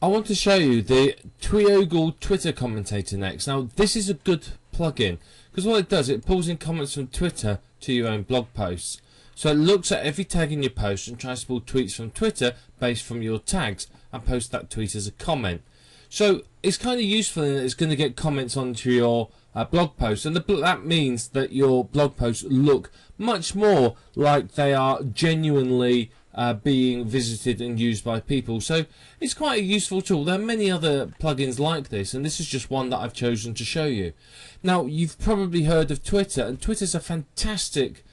I want to show you the Autoblogging Twitter commentator next. Now this is a good plugin because what it does, it pulls in comments from Twitter to your own blog posts. So it looks at every tag in your post and tries to pull tweets from Twitter based from your tags and post that tweet as a comment. So it's kind of useful in that it's going to get comments onto your blog post, and that means that your blog posts look much more like they are genuinely being visited and used by people. So it's quite a useful tool. There are many other plugins like this, and this is just one that I've chosen to show you. Now, you've probably heard of Twitter, and Twitter's a fantastic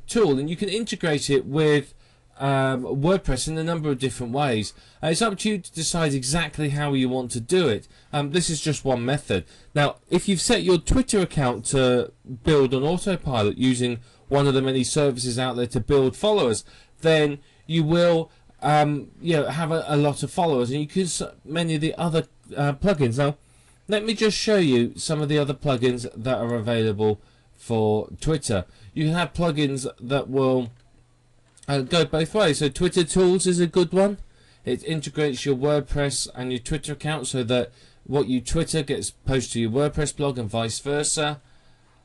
tool, and you can integrate it with WordPress in a number of different ways. It's up to you to decide exactly how you want to do it. This is just one method. Now, if you've set your Twitter account to build on autopilot using one of the many services out there to build followers, then you will have a lot of followers, and you can use many of the other plugins. Now, let me just show you some of the other plugins that are available for Twitter. You can have plugins that will go both ways. So Twitter Tools is a good one. It integrates your WordPress and your Twitter account so that what you Twitter gets posted to your WordPress blog and vice versa.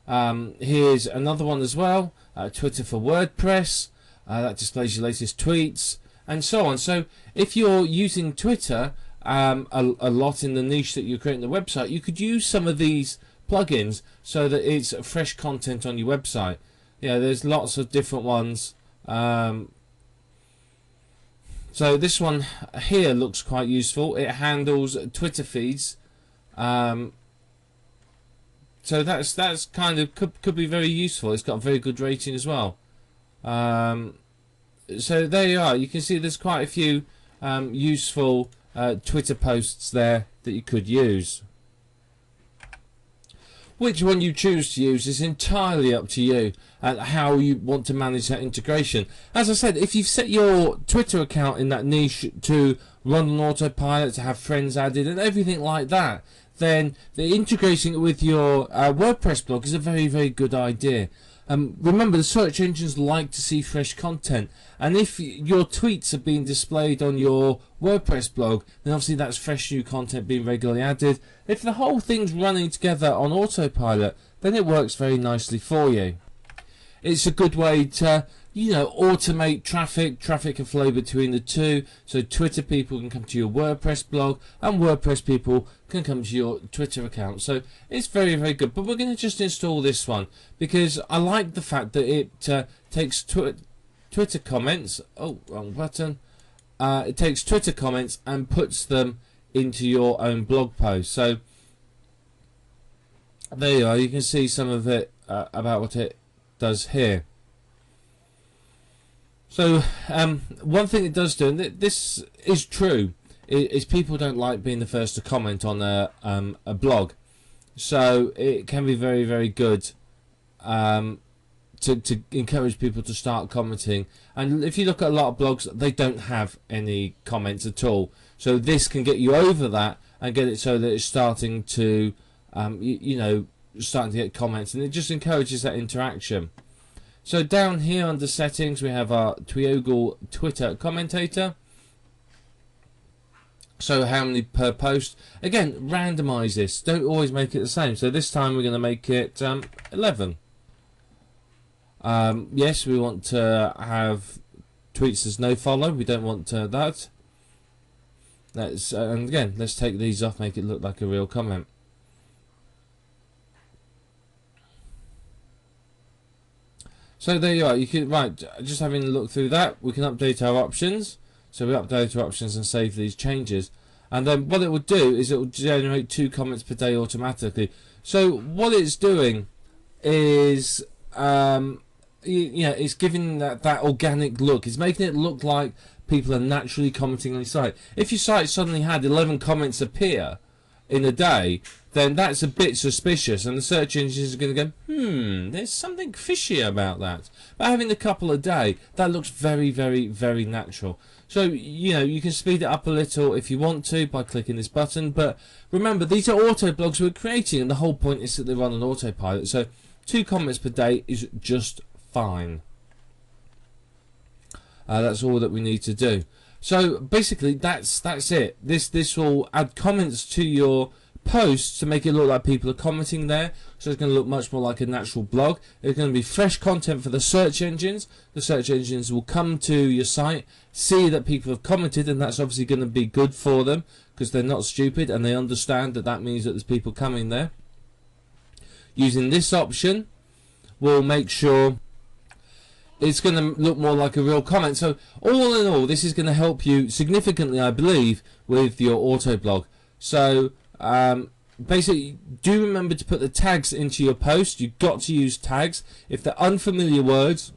Here's another one as well, Twitter for WordPress. That displays your latest tweets and so on. So if you're using Twitter a lot in the niche that you're creating the website, you could use some of these plugins so that it's fresh content on your website. Yeah, there's lots of different ones. So this one here looks quite useful. It handles Twitter feeds. So that's kind of could be very useful. It's got a very good rating as well. So there you are. You can see there's quite a few useful Twitter posts there that you could use. Which one you choose to use is entirely up to you and how you want to manage that integration. As I said, if you've set your Twitter account in that niche to run on autopilot, to have friends added and everything like that, then integrating it with your WordPress blog is a very, very good idea. Remember, the search engines like to see fresh content, and if your tweets are being displayed on your WordPress blog, then obviously that's fresh new content being regularly added. If the whole thing's running together on autopilot, then it works very nicely for you. It's a good way to, automate traffic. Traffic can flow between the two, so Twitter people can come to your WordPress blog and WordPress people can come to your Twitter account. So it's very, very good. But we're going to just install this one because I like the fact that it takes Twitter comments. Oh, wrong button. It takes Twitter comments and puts them into your own blog post. So there you are. You can see some of it about what it does here. So one thing it does do, and this is true, is people don't like being the first to comment on a blog. So it can be very, very good to encourage people to start commenting. And if you look at a lot of blogs, they don't have any comments at all. So this can get you over that and get it so that it's starting to, starting to get comments, and it just encourages that interaction. So down here under settings we have our Autoblogging Twitter commentator. So how many per post? Again, randomize this. Don't always make it the same. So this time we're going to make it 11. Yes, we want to have tweets as no follow. We don't want that. And again, let's take these off, make it look like a real comment. So there you are. You can, just having a look through that, we can update our options. So we update our options and save these changes. And then what it will do is it will generate 2 comments per day automatically. So what it's doing is, it's giving that organic look. It's making it look like people are naturally commenting on your site. If your site suddenly had 11 comments appear in a day, then that's a bit suspicious, and the search engines are going to go, there's something fishy about that. But having a couple a day, that looks very, very, very natural. So, you can speed it up a little if you want to by clicking this button, but remember, these are auto blogs we're creating, and the whole point is that they run on autopilot. So 2 comments per day is just fine. That's all that we need to do. So basically that's it. This will add comments to your posts to make it look like people are commenting there, so it's going to look much more like a natural blog. It's going to be fresh content for the search engines. The search engines will come to your site, see that people have commented, and that's obviously going to be good for them because they're not stupid and they understand that that means that there's people coming there. Using this option will make sure it's going to look more like a real comment. So all in all, this is going to help you significantly, I believe, with your auto blog. So basically, do remember to put the tags into your post. You've got to use tags. If they're unfamiliar words,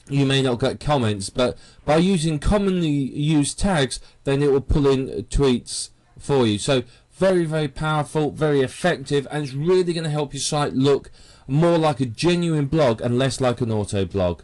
you may not get comments, but by using commonly used tags, then it will pull in tweets for you. So very, very powerful, very effective, and it's really going to help your site look more like a genuine blog and less like an auto blog.